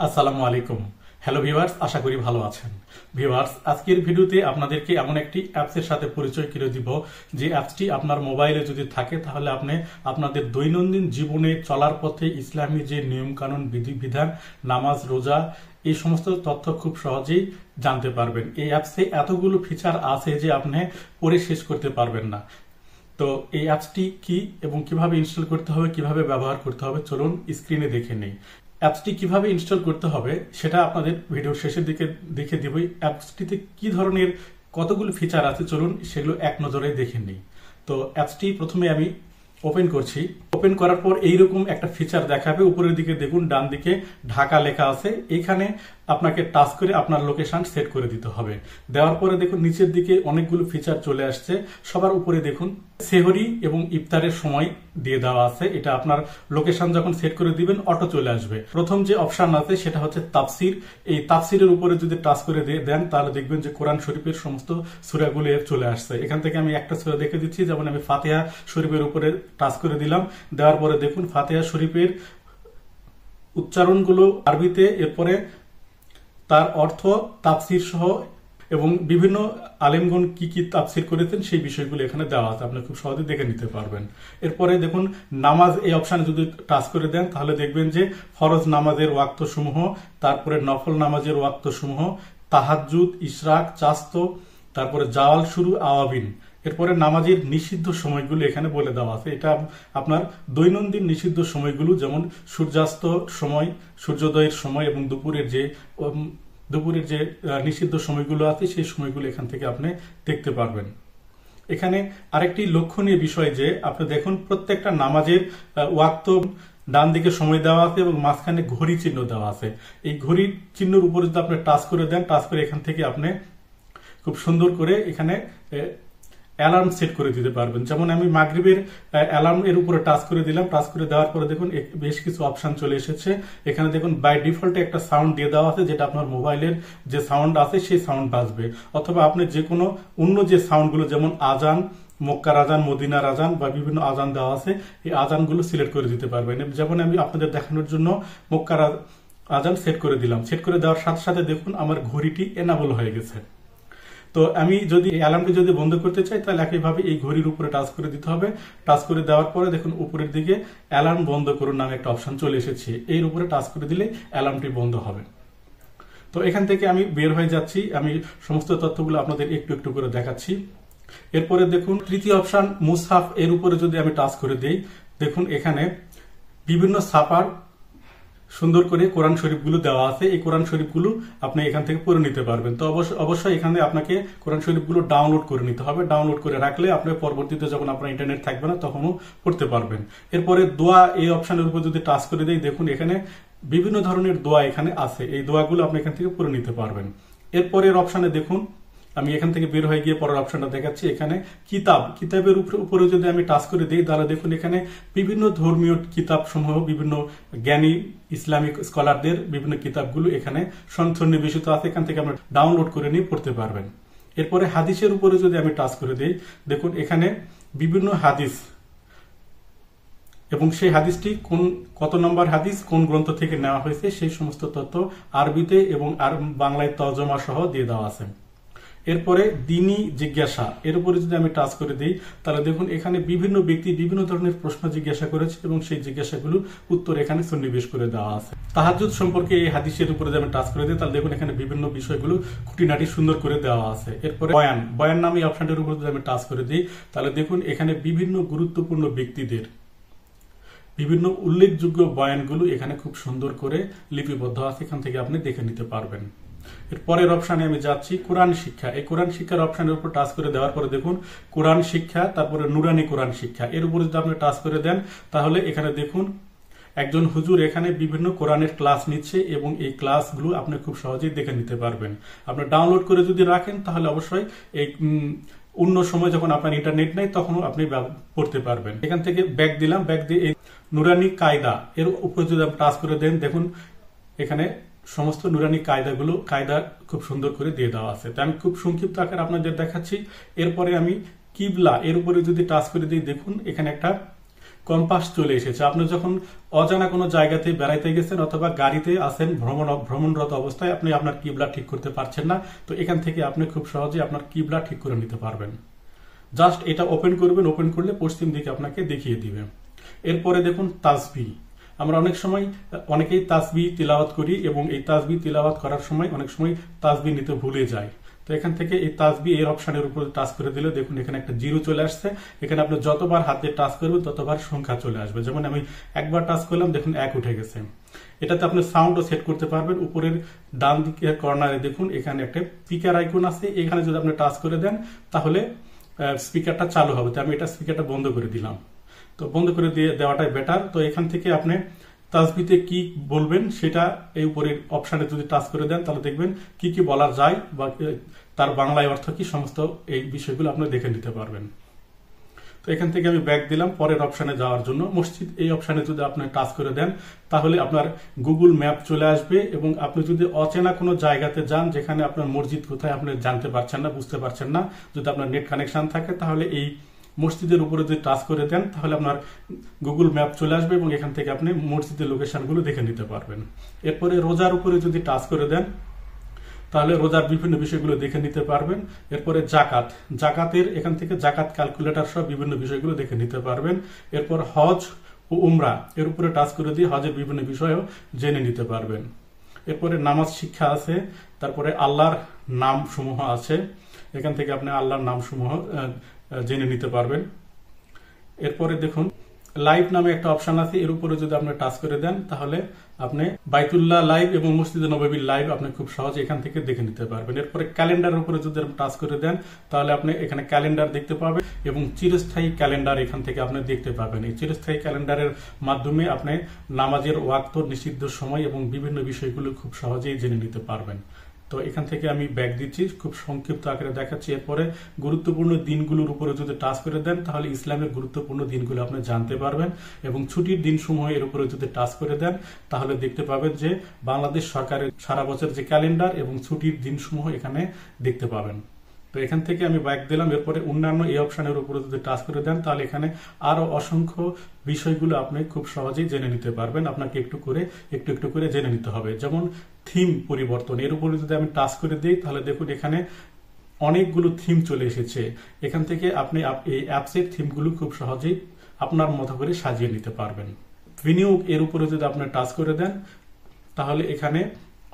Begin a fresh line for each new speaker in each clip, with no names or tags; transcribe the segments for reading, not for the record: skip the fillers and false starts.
আসসালামু আলাইকুম। Hello viewers, আশা করি ভালো আছেন। ভিউয়ার্স, আজকের ভিডিওতে আপনাদেরকে এমন একটি অ্যাপসের সাথে পরিচয় করে দিব যে অ্যাপসটি আপনার মোবাইলে যদি থাকে তাহলে আপনি আপনাদের দৈনন্দিন জীবনে চলার পথে ইসলামী যে নিয়মকানুন বিধিবিধান, নামাজ, রোজা এই সমস্ত তথ্য খুব সহজেই জানতে পারবেন। এই অ্যাপসে এতগুলো ফিচার আছে যে আপনি পড়ে শেষ করতে পারবেন না। তো এই অ্যাপসটি কি এবং কিভাবে ইনস্টল করতে হবে, কিভাবে ব্যবহার করতে হবে, চলুন স্ক্রিনে দেখে নেই। অ্যাপসটি কিভাবে ইনস্টল করতে হবে সেটা আপনাদের ভিডিওর শেষের দিকে দেখে দিব। অ্যাপসটিতে কি ধরনের কতগুলো ফিচার আছে চলুন সেগুলো এক নজরে দেখে নিই। তো অ্যাপসটি প্রথমে আমি ওপেন করছি। ওপেন করার পর এইরকম একটা ফিচার দেখাবে। উপরের দিকে দেখুন, ডান দিকে ঢাকা লেখা আছে। এখানে আপনাকে টাচ করে আপনার লোকেশন সেট করে দিতে হবে। দেওয়ার পরে দেখুন নিচের দিকে অনেকগুলো ফিচার চলে আসছে। সবার উপরে দেখুন সেহরি এবং ইফতারের সময় দিয়ে দেওয়া আছে। এটা আপনার লোকেশন যখন সেট করে দিবেন অটো চলে আসবে। প্রথম যে অপশন আছে সেটা হচ্ছে তাফসির। এই তাফসিরের উপরে যদি টাচ করে দেন তাহলে দেখবেন যে কোরআন শরীফের সমস্ত সূরাগুলো চলে আসছে। এখান থেকে আমি একটা সূরা দেখে দিচ্ছি, যেমন আমি ফাতিহা শরীফের উপরে টাচ করে দিলাম। দেওয়ার পরে দেখুন ফাতিহা শরীফের উচ্চারণগুলো আরবিতে, এরপরে তার অর্থ, তাফসির সহ এবং বিভিন্ন আলেমগণ কি কি তাফসির করেছেন সেই বিষয়গুলো এখানে দেওয়া আছে। আপনি খুব সহজে দেখে নিতে পারবেন। এরপরে দেখুন নামাজ, এই অপশানে যদি টাচ করে দেন তাহলে দেখবেন যে ফরজ নামাজের ওয়াক্ত সমূহ, তারপরে নফল নামাজের ওয়াক্ত সমূহ, তাহাজ্জুদ, ইশরাক, চাস্ত, তারপরে জাওয়াল শুরু, আওয়াবিন। এরপরে নামাজের নিষিদ্ধ সময়গুলো এখানে বলে দেওয়া আছে। এটা আপনার দৈনন্দিন নিষিদ্ধ সময়গুলো, যেমন সূর্যাস্ত সময়, সূর্যোদয়ের সময় এবং দুপুরের যে নিষিদ্ধ সময়গুলো আছে সেই সময়গুলো এখান থেকে আপনি দেখতে পারবেন। এখানে আরেকটি লক্ষণীয় বিষয় যে আপনি দেখুন প্রত্যেকটা নামাজের ওয়াক্ত ডান দিকে সময় দেওয়া আছে এবং মাঝখানে ঘড়ি চিহ্ন দেওয়া আছে। এই ঘড়ির চিহ্নের উপরে যদি আপনি টাচ করে দেন, টাচ করে এখান থেকে আপনি খুব সুন্দর করে এখানে অ্যালার্ম সেট করে দিতে পারবেন। যেমন আমি মাগরিবের অ্যালার্ম এর উপরে টাচ করে দিলাম। টাচ করে দেওয়ার পরে দেখুন বেশ কিছু অপশন চলে এসেছে। এখানে দেখুন বাই ডিফল্টে একটা সাউন্ড দিয়ে দেওয়া আছে, যেটা আপনার মোবাইলের যে সাউন্ড আছে সেই সাউন্ড বাজবে। অথবা আপনি যে কোনো অন্য যে সাউন্ডগুলো, যেমন আজান, মক্কার আজান, মদিনার আজান বা বিভিন্ন আজান দেওয়া আছে, এই আজানগুলো সিলেক্ট করে দিতে পারবেন। যেমন আমি আপনাদের দেখানোর জন্য মক্কার আজান সেট করে দিলাম। সেট করে দেওয়ার সাথে সাথে দেখুন আমার ঘড়িটি এনাবল হয়ে গেছে। তো আমি যদি অ্যালার্মটি যদি বন্ধ করতে চাই তাহলে একইভাবে এই ঘড়ির উপরে টাচ করে দিতে হবে। টাচ করে দেওয়ার পরে দেখুন উপরের দিকে অ্যালার্ম বন্ধ করুন নামে একটা অপশন চলে এসেছে। এর উপরে টাচ করে দিলে অ্যালার্মটি বন্ধ হবে। তো এখান থেকে আমি বের হয়ে যাচ্ছি। আমি সমস্ত তথ্যগুলো আপনাদের একটু একটু করে দেখাচ্ছি। এরপরে দেখুন তৃতীয় অপশন মুসহাফ, এর উপরে যদি আমি টাচ করে দিই দেখুন এখানে বিভিন্ন ছাপার সুন্দর করে কোরআন শরীফগুলো দেওয়া আছে। এই কোরআন শরীফগুলো আপনি এখান থেকে পড়ে নিতে পারবেন। তো অবশ্যই এখানে আপনাকে কোরআন শরীফগুলো ডাউনলোড করে নিতে হবে। ডাউনলোড করে রাখলে আপনি পরবর্তীতে যখন আপনার ইন্টারনেট থাকবে না তখনও পড়তে পারবেন। এরপরে দোয়া, এই অপশনের উপর যদি টাচ করে দেই দেখুন এখানে বিভিন্ন ধরনের দোয়া এখানে আছে। এই দোয়াগুলো আপনি এখান থেকে পড়ে নিতে পারবেন। এরপরের অপশনে দেখুন আমি এখান থেকে বের হয়ে গিয়ে পরের অপশনটা দেখাচ্ছি। এখানে কিতাবের উপরে যদি আমি টাচ করে দিই তাহলে দেখুন এখানে বিভিন্ন ধর্মীয় কিতাব সমূহ, বিভিন্ন জ্ঞানী ইসলামিক স্কলারদের বিভিন্ন কিতাবগুলো এখানে সন্নিবেশিত আছে। এখান থেকে আমরা ডাউনলোড করে নিয়ে পড়তে পারবেন। এরপরে হাদিসের উপরে যদি আমি টাচ করে দিই দেখুন এখানে বিভিন্ন হাদিস এবং সেই হাদিসটি কত নম্বর হাদিস, কোন গ্রন্থ থেকে নেওয়া হয়েছে সেই সমস্ত তথ্য আরবিতে এবং বাংলায় তর্জমা সহ দিয়ে দেওয়া আছে। এরপরে দ্বীনি জিজ্ঞাসা, এর উপরে যদি আমি টাচ করে দিই তাহলে দেখুন এখানে বিভিন্ন ব্যক্তি বিভিন্ন ধরনের প্রশ্ন জিজ্ঞাসা করেছে এবং সেই জিজ্ঞাসাগুলো উত্তর এখানে সন্নিবেশ করে দেওয়া আছে। তাহাজ্জুদ সম্পর্কে এই হাদিসের উপরে যদি আমি টাচ করে দিই তাহলে দেখুন এখানে বিভিন্ন বিষয়গুলো খুঁটিনাটি সুন্দর করে দেওয়া আছে। এরপরে বয়ান নামে এই অপশনটির উপরে যদি আমি টাচ করে দিই তাহলে দেখুন এখানে বিভিন্ন গুরুত্বপূর্ণ ব্যক্তিদের বিভিন্ন উল্লেখযোগ্য বয়ানগুলো এখানে খুব সুন্দর করে লিপিবদ্ধ আছে। এখান থেকে আপনি দেখে নিতে পারবেন। এর পরের অপশনে আমি যাচ্ছি কোরআন শিক্ষা। এই কোরআন শিক্ষার অপশনের উপর টাচ করে দেওয়ার পরে দেখুন কোরআন শিক্ষা, তারপরে নুরানি কোরআন শিক্ষা। এর উপরে যদি আপনি টাচ করে দেন তাহলে এখানে দেখুন একজন হুজুর এখানে বিভিন্ন কোরআনের ক্লাস নিচ্ছে এবং এই ক্লাসগুলো আপনি খুব সহজেই দেখে নিতে পারবেন। আপনি ডাউনলোড করে যদি রাখেন তাহলে অবশ্যই এই অন্য সময় যখন আপনার ইন্টারনেট নেই তখনও আপনি পড়তে পারবেন। এখান থেকে ব্যাক দিলাম। ব্যাক দিয়ে এই নুরানি কায়দা এর উপরে যদি আপনি টাচ করে দেন দেখুন এখানে সমস্ত নুরানি কায়দা খুব সুন্দর করে দিয়ে দেওয়া আছে। তাই আমি খুব সংক্ষিপ্ত আকারে আপনাদের দেখাচ্ছি। এরপরে আমি কিবলা, এর উপরে যদি টাচ করে দিই দেখুন এখানে একটা কম্পাস চলে এসেছে। আপনি যখন অজানা কোনো জায়গাতে বেড়াইতে গেছেন অথবা গাড়িতে আছেন ভ্রমণরত অবস্থায় আপনি আপনার কিবলা ঠিক করতে পারছেন না, তো এখান থেকে আপনি খুব সহজে আপনার কিবলা ঠিক করে নিতে পারবেন। জাস্ট এটা ওপেন করবেন, ওপেন করলে পশ্চিম দিকে আপনাকে দেখিয়ে দিবে। এরপরে দেখুন তাসবিহ। আমরা অনেক সময় অনেকেই তাসবিহ তিলাওয়াত করি এবং এই তাসবিহ তিলাওয়াত করার সময় অনেক সময় তাসবিহ নিতে ভুলে যায়। তো এখান থেকে এই তাসবিহ এর অপশনের উপর টাচ করে দিলে দেখুন এখানে একটা জিরো চলে আসছে। এখানে আপনি যতবার হাতে টাচ করবেন ততবার সংখ্যা চলে আসবে। যেমন আমি একবার টাচ করলাম, দেখুন 1 উঠে গেছে। এটাতে আপনি সাউন্ডও সেট করতে পারবেন। উপরের ডান দিকের কর্নারে দেখুন এখানে একটা স্পিকার আইকন আছে, এখানে যদি আপনি টাচ করে দেন তাহলে স্পিকারটা চালু হবে। তো আমি এটা স্পিকারটা বন্ধ করে দিলাম। তো বন্ধ করে দিয়ে দেওয়াটাই বেটার। তো এখান থেকে আপনি তাসবিতে কি বলবেন সেটা এই উপরের অপশনে যদি টাচ করে দেন তাহলে দেখবেন কি কি বলা যায় বা তার বাংলায় অর্থ কি, সমস্ত এই বিষয়গুলো আপনি দেখে নিতে পারবেন। তো এখান থেকে আমি ব্যাক দিলাম পরের অপশনে যাওয়ার জন্য। মসজিদ এই অপশনে যদি আপনি টাচ করে দেন তাহলে আপনার গুগল ম্যাপ চলে আসবে এবং আপনি যদি অচেনা কোনো জায়গাতে যান যেখানে আপনার মসজিদ কোথায় আপনি জানতে পারছেন না, বুঝতে পারছেন না, যদি আপনার নেট কানেকশন থাকে তাহলে এই মসজিদের উপরে যদি টাচ করে দেন তাহলে আপনার গুগল ম্যাপ চলে আসবে এবং এখান থেকে আপনি মসজিদের লোকেশনগুলো দেখে নিতে পারবেন। এরপরে রোজার উপরে যদি টাচ করে দেন তাহলে রোজার বিভিন্ন বিষয়গুলো দেখে নিতে পারবেন। এরপরে জাকাতের এখান থেকে জাকাত ক্যালকুলেটর সহ বিভিন্ন বিষয়গুলো দেখে নিতে পারবেন। এরপর হজ ও উমরা এর উপরে টাচ করে দিয়ে হজের বিভিন্ন বিষয়ও জেনে নিতে পারবেন। এরপরে নামাজ শিক্ষা আছে, তারপরে আল্লাহর নাম সমূহ আছে, এখান থেকে আপনি আল্লাহর নাম সমূহ জেনে নিতে পারবেন। এরপরে দেখুন লাইভ নামে একটা অপশন আছে, এর উপরে যদি আপনি টাচ করে দেন তাহলে আপনি বাইতুল্লাহ লাইভ এবং মসজিদে নববীর লাইভ আপনি খুব সহজে এখান থেকে দেখে নিতে পারবেন। এরপরে ক্যালেন্ডারের উপরে যদি টাচ করে দেন তাহলে আপনি এখানে ক্যালেন্ডার দেখতে পাবেন এবং চিরস্থায়ী ক্যালেন্ডার এখান থেকে আপনি দেখতে পাবেন। এই চিরস্থায়ী ক্যালেন্ডারের মাধ্যমে আপনি নামাজের ওয়াক্ত, নিষিদ্ধ সময় এবং বিভিন্ন বিষয়গুলো খুব সহজেই জেনে নিতে পারবেন। তো এখান থেকে আমি ব্যাক দিচ্ছি, খুব সংক্ষিপ্ত আকারে দেখাচ্ছি। এরপরে গুরুত্বপূর্ণ দিনগুলোর উপরে যদি টাচ করে দেন তাহলে ইসলামের গুরুত্বপূর্ণ দিনগুলো আপনি জানতে পারবেন এবং ছুটির দিনসমূহ এর উপরে যদি টাচ করে দেন তাহলে দেখতে পাবেন যে বাংলাদেশ সরকারের সারা বছর যে ক্যালেন্ডার এবং ছুটির দিনসমূহ এখানে দেখতে পাবেন। তো এখান থেকে আমি ব্যাক দিলাম। এরপরে অন্যান্য এই অপশনের উপরে যদি টাচ করে দেন তাহলে এখানে আরো অসংখ্য বিষয়গুলো আপনি খুব সহজেই জেনে নিতে পারবেন। আপনাকে একটু একটু করে জেনে নিতে হবে। যেমন থিম পরিবর্তন, এর উপরে যদি আমি টাচ করে দিই তাহলে দেখুন এখানে অনেকগুলো থিম চলে এসেছে। এখান থেকে আপনি এই অ্যাপসের থিমগুলো খুব সহজেই আপনার মতো করে সাজিয়ে নিতে পারবেন। বিনিয়োগ এর উপরে যদি আপনি টাচ করে দেন তাহলে এখানে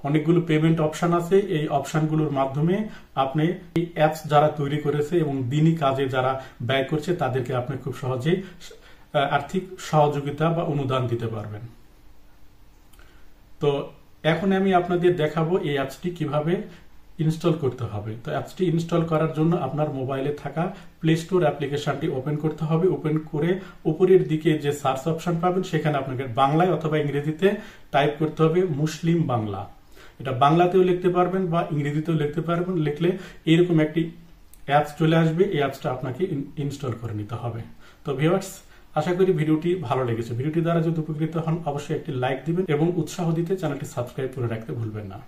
অনেকগুলো পেমেন্ট অপশন আছে। এই অপশনগুলোর মাধ্যমে আপনি এই অ্যাপস যারা তৈরি করেছে এবং দিনই কাজে যারা ব্যয় করছে তাদেরকে আপনি খুব সহজেই আর্থিক সহযোগিতা বা অনুদান দিতে পারবেন। তো এখন আমি আপনাদের দেখাবো এই অ্যাপসটি কিভাবে ইনস্টল করতে হবে। তো অ্যাপসটি ইনস্টল করার জন্য আপনার মোবাইলে থাকা প্লে স্টোর অ্যাপ্লিকেশনটি ওপেন করতে হবে। ওপেন করে উপরের দিকে যে সার্চ অপশন পাবেন সেখানে আপনাকে বাংলায় অথবা ইংরেজিতে টাইপ করতে হবে মুসলিম বাংলা। এটা বাংলাতেও লিখতে পারবেন বা ইংরেজিতেও লিখতে পারবেন। লিখলে এরকম একটি অ্যাপস চলে আসবে, এই অ্যাপসটা আপনাকে ইনস্টল করে নিতে হবে। তো ভিউয়ার্স, আশা করি ভিডিওটি ভালো লেগেছে। ভিডিওটি দ্বারা যদি উপকৃত হন অবশ্যই একটি লাইক দিবেন এবং উৎসাহ দিতে চ্যানেলটি সাবস্ক্রাইব করে রাখতে ভুলবেন না।